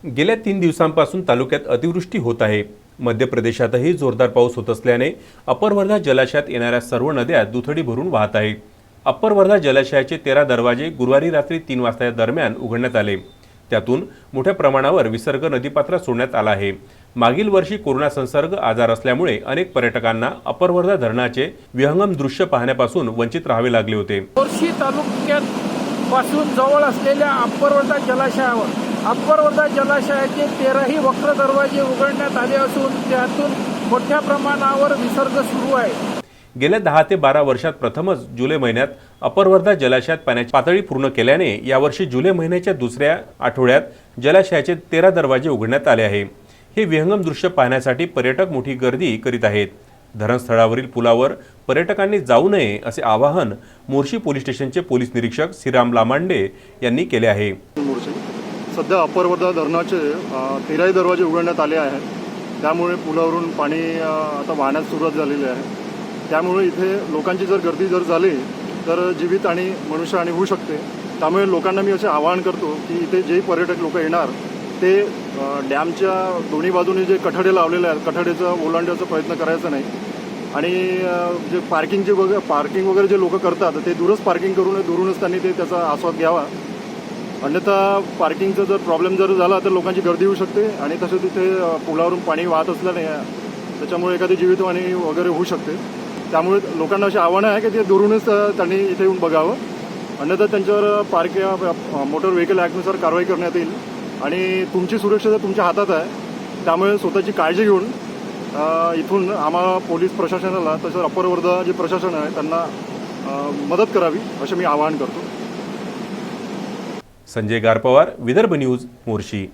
गेल्या 3 दिवसांपासून तालुक्यात अतिवृष्टी होत आहे। मध्य प्रदेशातही जोरदार पाऊस होत असल्याने अप्पर वर्धा जलाशयात येणाऱ्या सर्व नद्या दुथडी भरून वाहत आहेत। अप्पर वर्धा जलाशयाचे 13 दरवाजे गुरुवारी रात्री 3 वाजता दरम्यान उघडण्यात आले। त्यातून मोठ्या प्रमाणावर विसर्ग नदीपात्रात सोडण्यात आला आहे। मागील वर्षी कोरोना संसर्ग आजार असल्यामुळे अनेक पर्यटकांना अप्पर वर्धा धरणाचे विहंगम दृश्य पाहण्यापासून वंचित राहावे लागले होते। मोर्शी तालुक्यात पासून जवळ असलेल्या अप्पर वर्धा जलाशयावर अप्पर वर्धा जलाशयाचे 13ही वक्र दरवाजे उघडण्यात आले असून त्यातून मोठ्या प्रमाणावर विसर्ग सुरू आहे। गेल्या 10 ते 12 वर्षात प्रथमच जुलै महिन्यात अप्पर वर्धा जलाशयात पाण्याची पातळी पूर्ण केल्याने यावर्षी जुलै महिन्याच्या दुसऱ्या आठवड्यात जलाशयाचे 13 दरवाजे उघडण्यात आले आहे। हे विहंगम दृश्य पाहण्यासाठी पर्यटक मोठी गर्दी करीत आहेत। धरणस्थळावरील पुलावर पर्यटकांनी जाऊ नये असे आवाहन मोर्शी पोलीस स्टेशनचे पोलीस निरीक्षक श्रीराम लामांडे यांनी केले आहे। सध्या अप्पर वर्धा धरणाचे 13ही दरवाजे उघडण्यात आले आहेत। त्यामुळे पुलावरून पाणी आता वाहण्यास सुरुवात झालेली आहे। त्यामुळे इथे लोकांची जर गर्दी झाली तर जीवित आणि मनुष्यहानी होऊ शकते। त्यामुळे लोकांना मी असे आवाहन करतो की इथे जे पर्यटक लोक येणार ते डॅमच्या दोन्ही बाजूने जे कठडे लावलेले आहेत कठडेचं ओलांडण्याचा प्रयत्न करायचा नाही आणि जे पार्किंग वगैरे जे लोक करतात ते दूरच पार्किंग करून दुरूनच त्यांनी त्याचा आस्वाद घ्यावा। अन्यथा पार्किंगचा जर प्रॉब्लेम झाला तर लोकांची गर्दी होऊ शकते आणि तसं तिथे पुलावरून पाणी वाहत असल्याने त्याच्यामुळे एखादी जीवितहानी वगैरे होऊ शकते। त्यामुळे लोकांना असे आव्हान आहे की ते दुरूनच त्यांनी इथे येऊन बघावं, अन्यथा त्यांच्यावर मोटर व्हेकल ॲक्टनुसार कारवाई करण्यात येईल आणि तुमची सुरक्षा तुमच्या हातात आहे। त्यामुळे स्वतःची काळजी घेऊन इथून आम्हाला पोलीस प्रशासनाला तसंच अप्पर वर्धा जे प्रशासन आहे त्यांना मदत करावी असे मी आवाहन करतो। संजय गारपवार, विदर्भ न्यूज, मोर्शी।